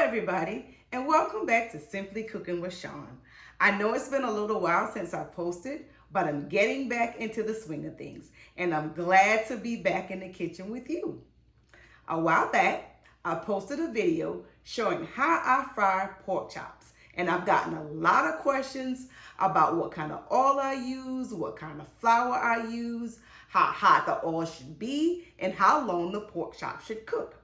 everybody, and welcome back to Simply Cooking with Sean. I know it's been a little while since I posted, but I'm getting back into the swing of things, and I'm glad to be back in the kitchen with you. A while back, I posted a video showing how I fry pork chops, and I've gotten a lot of questions about what kind of oil I use, what kind of flour I use, how hot the oil should be, and how long the pork chop should cook.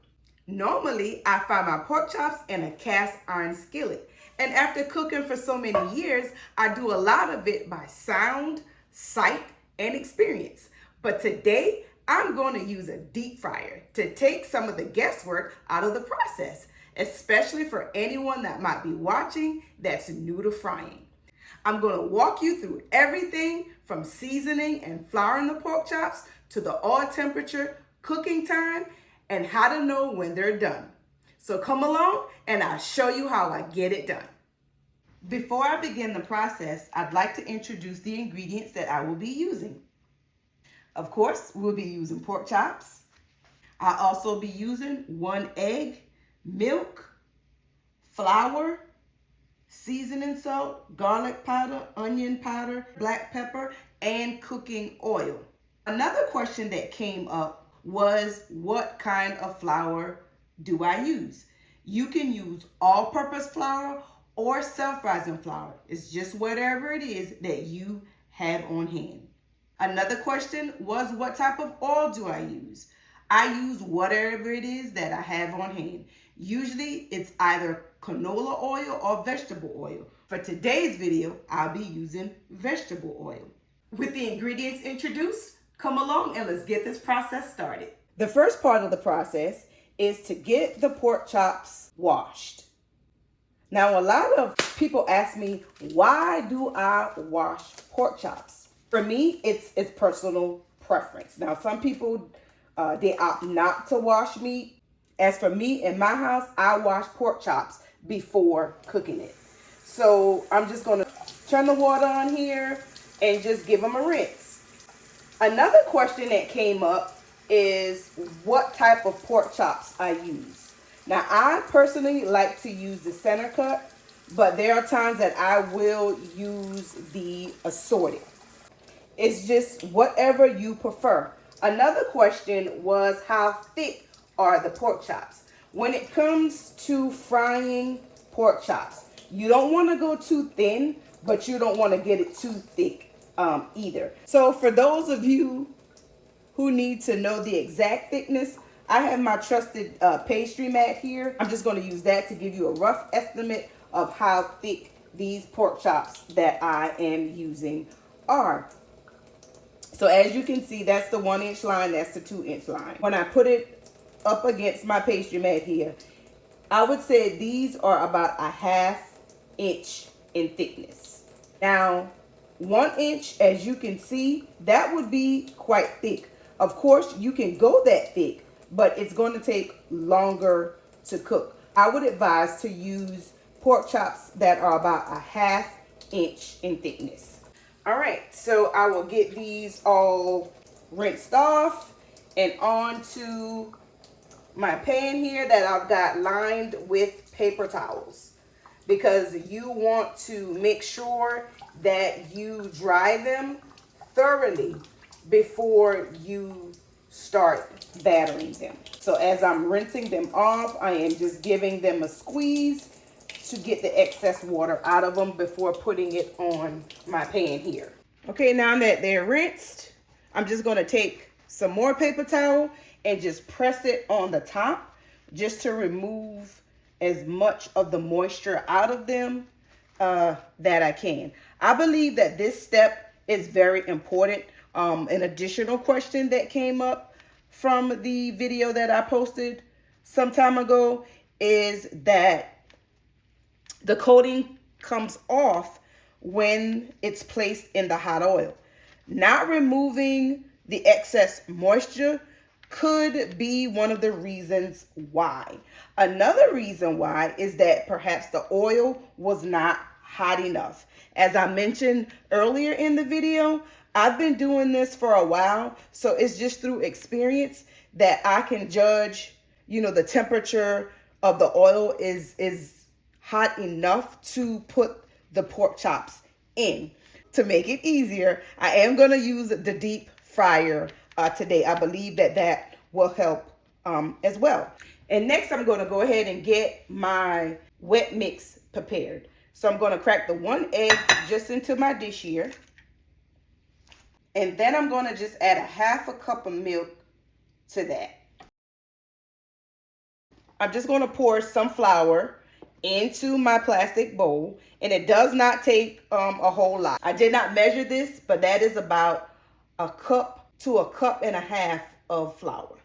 Normally, I fry my pork chops in a cast iron skillet. And after cooking for so many years, I do a lot of it by sound, sight, and experience. But today, I'm going to use a deep fryer to take some of the guesswork out of the process, especially for anyone that might be watching that's new to frying. I'm going to walk you through everything from seasoning and flouring the pork chops to the oil temperature, cooking time, and how to know when they're done. So come along and I'll show you how I get it done. Before I begin the process, I'd like to introduce the ingredients that I will be using. Of course, we'll be using pork chops. I'll also be using 1 egg, milk, flour, seasoning salt, garlic powder, onion powder, black pepper, and cooking oil. Another question that came up was what kind of flour do I use? You can use all-purpose flour or self-rising flour. It's just whatever it is that you have on hand. Another question was what type of oil do I use? I use whatever it is that I have on hand. Usually it's either canola oil or vegetable oil. For today's video, I'll be using vegetable oil. With the ingredients introduced, come along and let's get this process started. The first part of the process is to get the pork chops washed. Now, a lot of people ask me, why do I wash pork chops? For me, it's personal preference. Now, some people, they opt not to wash meat. As for me, in my house, I wash pork chops before cooking it. So I'm just gonna turn the water on here and just give them a rinse. Another question that came up is what type of pork chops I use. Now, I personally like to use the center cut, but there are times that I will use the assorted. It's just whatever you prefer. Another question was how thick are the pork chops? When it comes to frying pork chops, you don't want to go too thin, but you don't want to get it too thick either. So for those of you who need to know the exact thickness, I have my trusted pastry mat here. I'm just going to use that to give you a rough estimate of how thick these pork chops that I am using are. So as you can see, that's the 1-inch line, that's the 2-inch line. When I put it up against my pastry mat here, I would say these are about a 1/2 inch in thickness. Now, 1 inch, as you can see, that would be quite thick. Of course, you can go that thick, but it's going to take longer to cook. I would advise to use pork chops that are about a 1/2 inch in thickness. All right, so I will get these all rinsed off and onto my pan here that I've got lined with paper towels, because you want to make sure that you dry them thoroughly before you start battering them. So as I'm rinsing them off, I am just giving them a squeeze to get the excess water out of them before putting it on my pan here. Okay, now that they're rinsed, I'm just going to take some more paper towel and just press it on the top just to remove as much of the moisture out of them that I can. I believe that this step is very important. An additional question that came up from the video that I posted some time ago is that the coating comes off when it's placed in the hot oil. Not removing the excess moisture could be one of the reasons why. Another reason why is that perhaps the oil was not hot enough. As I mentioned earlier in the video, I've been doing this for a while, so it's just through experience that I can judge, the temperature of the oil is hot enough to put the pork chops in. To make it easier, I am going to use the deep fryer today. I believe that will help as well. And next, I'm going to go ahead and get my wet mix prepared. So I'm going to crack the 1 egg just into my dish here. And then I'm going to just add a 1/2 cup of milk to that. I'm just going to pour some flour into my plastic bowl, and it does not take a whole lot. I did not measure this, but that is about 1 cup to 1.5 cups of flour.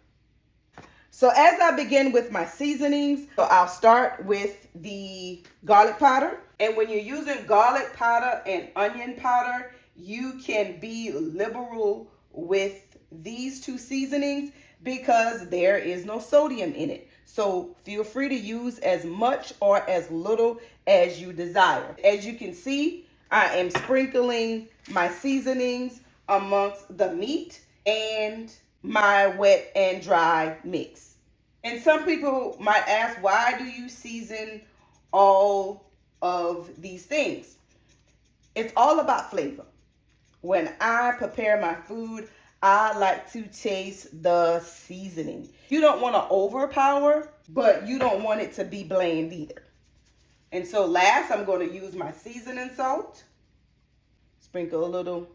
So as I begin with my seasonings, so I'll start with the garlic powder. And when you're using garlic powder and onion powder, you can be liberal with these two seasonings because there is no sodium in it. So feel free to use as much or as little as you desire. As you can see, I am sprinkling my seasonings amongst the meat and my wet and dry mix. And some people might ask, why do you season all of these things? It's all about flavor. When I prepare my food, I like to taste the seasoning. You don't want to overpower, but you don't want it to be bland either. And so last, I'm going to use my seasoning salt. Sprinkle a little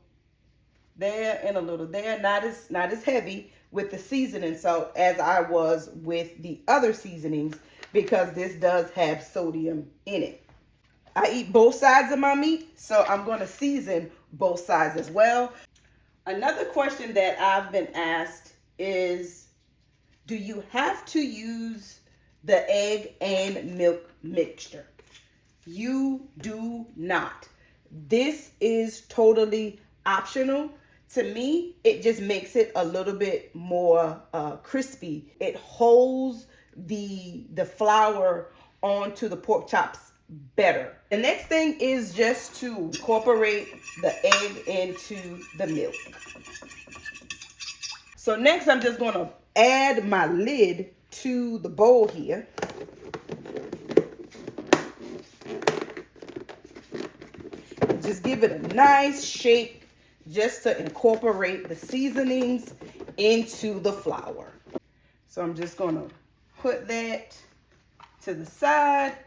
there and a little there. Not as heavy with the seasoning salt as I was with the other seasonings because this does have sodium in it. I eat both sides of my meat, so I'm going to season both sides as well. Another question that I've been asked is, do you have to use the egg and milk mixture? You do not. This is totally optional. To me, it just makes it a little bit more crispy. It holds the flour onto the pork chops better. The next thing is just to incorporate the egg into the milk. So next, I'm just going to add my lid to the bowl here. Just give it a nice shake just to incorporate the seasonings into the flour. So I'm just going to put that to the side.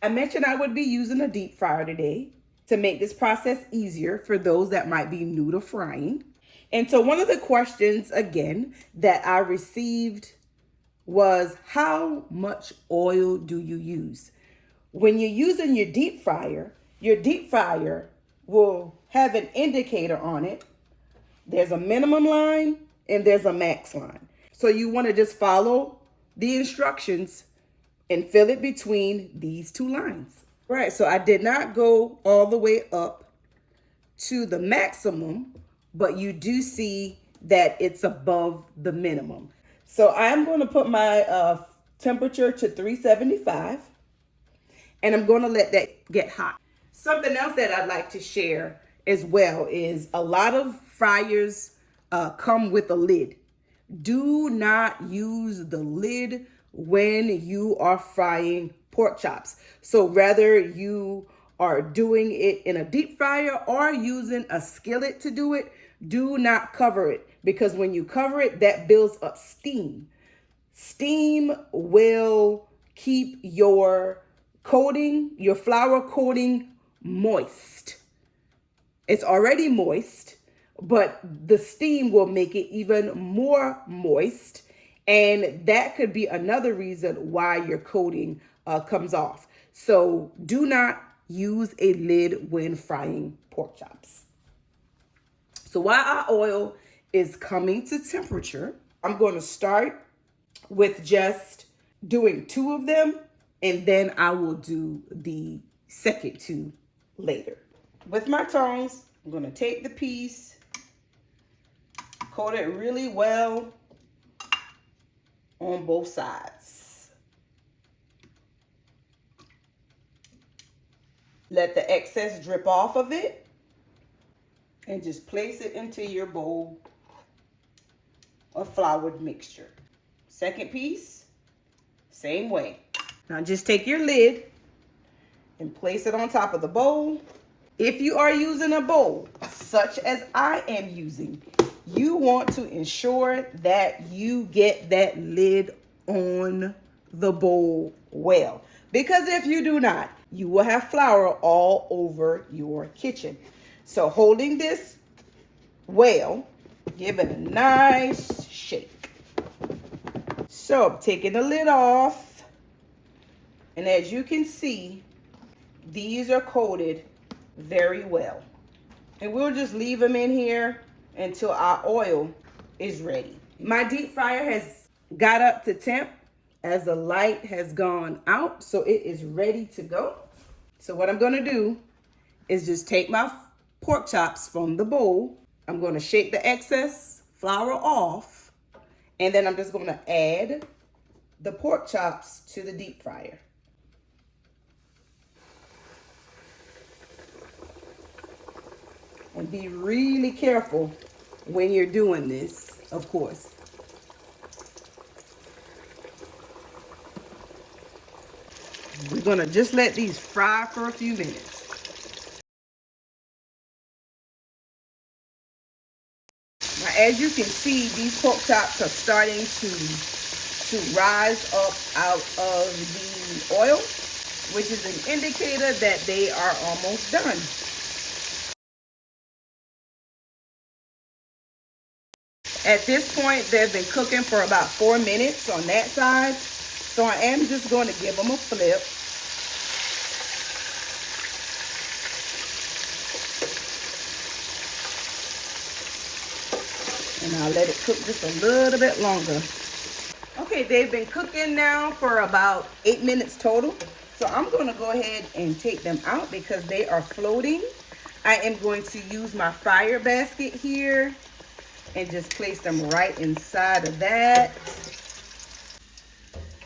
I mentioned I would be using a deep fryer today to make this process easier for those that might be new to frying. And so one of the questions, again, that I received was, how much oil do you use? When you're using your deep fryer will have an indicator on it. There's a minimum line and there's a max line. So you want to just follow the instructions and fill it between these two lines. Right, so I did not go all the way up to the maximum, but you do see that it's above the minimum. So I'm going to put my temperature to 375, and I'm going to let that get hot. Something else that I'd like to share as well is a lot of fryers come with a lid. Do not use the lid when you are frying pork chops. So whether you are doing it in a deep fryer or using a skillet to do it, do not cover it, because when you cover it, that builds up steam. Steam will keep your coating, your flour coating, moist. It's already moist, but the steam will make it even more moist. And that could be another reason why your coating comes off. So do not use a lid when frying pork chops. So while our oil is coming to temperature, I'm going to start with just doing 2 of them, and then I will do the second 2 later. With my tongs, I'm going to take the piece, coat it really well on both sides. Let the excess drip off of it and just place it into your bowl of floured mixture. Second piece, same way. Now just take your lid and place it on top of the bowl. If you are using a bowl such as I am using, you want to ensure that you get that lid on the bowl well. Because if you do not, you will have flour all over your kitchen. So holding this well, give it a nice shake. So I'm taking the lid off. And as you can see, these are coated very well. And we'll just leave them in here until our oil is ready. My deep fryer has got up to temp as the light has gone out, so it is ready to go. So what I'm gonna do is just take my pork chops from the bowl. I'm gonna shake the excess flour off, and then I'm just gonna add the pork chops to the deep fryer. And be really careful when you're doing this, of course. We're gonna just let these fry for a few minutes. Now, as you can see, these pork chops are starting to rise up out of the oil, which is an indicator that they are almost done. At this point, they've been cooking for about 4 minutes on that side. So I am just going to give them a flip. And I'll let it cook just a little bit longer. Okay, they've been cooking now for about 8 minutes total. So I'm going to go ahead and take them out because they are floating. I am going to use my fryer basket here and just place them right inside of that.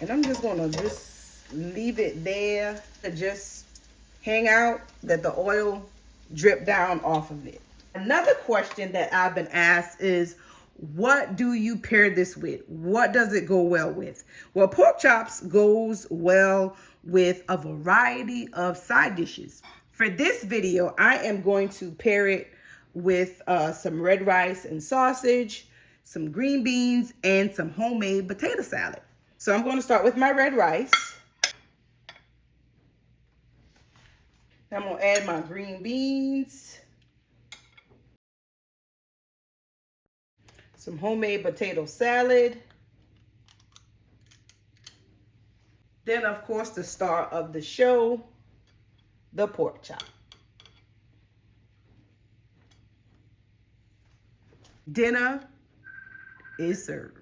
And I'm just gonna just leave it there to just hang out, that the oil drip down off of it. Another question that I've been asked is, what do you pair this with? What does it go well with? Well, pork chops goes well with a variety of side dishes. For this video, I am going to pair it with some red rice and sausage, some green beans, and some homemade potato salad. So I'm going to start with my red rice. I'm going to add my green beans, some homemade potato salad. Then, of course, the star of the show, the pork chop. Dinner is served.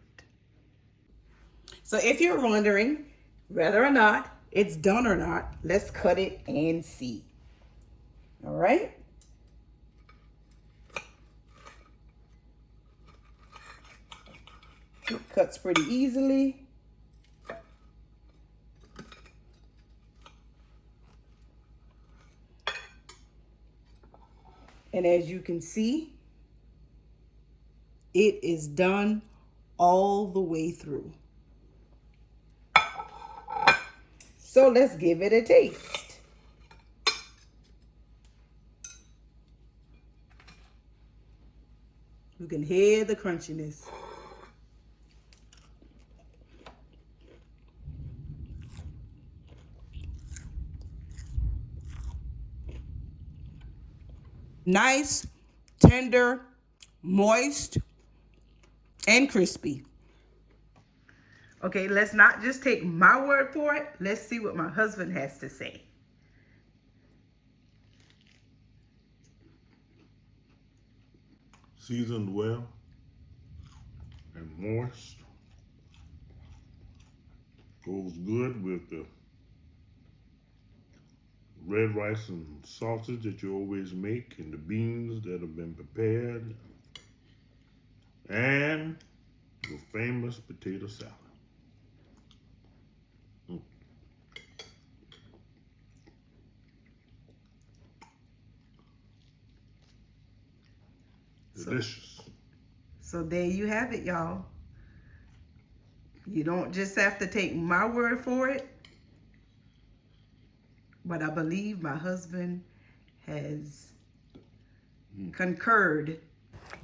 So if you're wondering whether or not it's done or not, let's cut it and see. All right. It cuts pretty easily. And as you can see, it is done all the way through. So let's give it a taste. You can hear the crunchiness. Nice, tender, moist, and crispy. Okay, let's not just take my word for it. Let's see what my husband has to say. Seasoned well and moist. Goes good with the red rice and sausage that you always make, and the beans that have been prepared, and your famous potato salad. Delicious. So there you have it, y'all. You don't just have to take my word for it. but I believe my husband has concurred.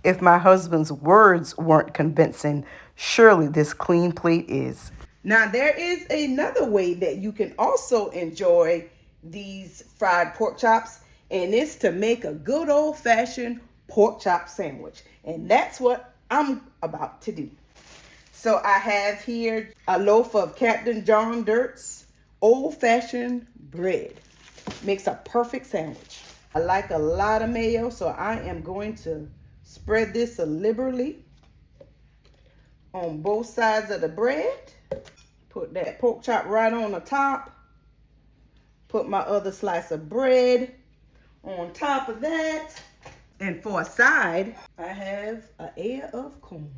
If my husband's words weren't convincing, surely this clean plate is. Now, there is another way that you can also enjoy these fried pork chops, and it's to make a good old-fashioned pork chop sandwich. And that's what I'm about to do. So I have here a loaf of Captain John Dirt's old-fashioned bread. Makes a perfect sandwich. I like a lot of mayo, so I am going to spread this liberally on both sides of the bread. Put that pork chop right on the top. Put my other slice of bread on top of that. And for a side, I have an ear of corn.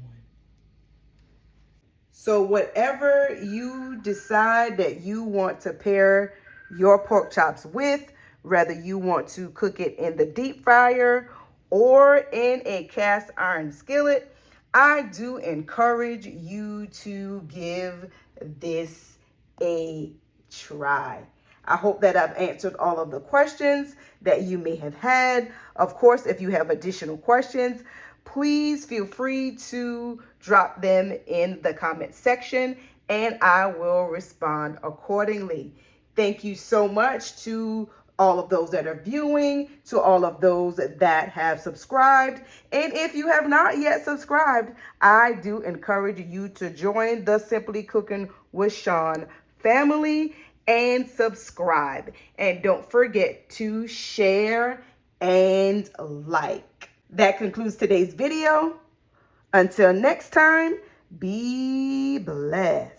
So whatever you decide that you want to pair your pork chops with, whether you want to cook it in the deep fryer or in a cast iron skillet, I do encourage you to give this a try. I hope that I've answered all of the questions that you may have had. Of course, if you have additional questions, please feel free to drop them in the comment section and I will respond accordingly. Thank you so much to all of those that are viewing, to all of those that have subscribed. And if you have not yet subscribed, I do encourage you to join the Simply Cooking with Sean family and subscribe. And don't forget to share and like. That concludes today's video. Until next time, be blessed.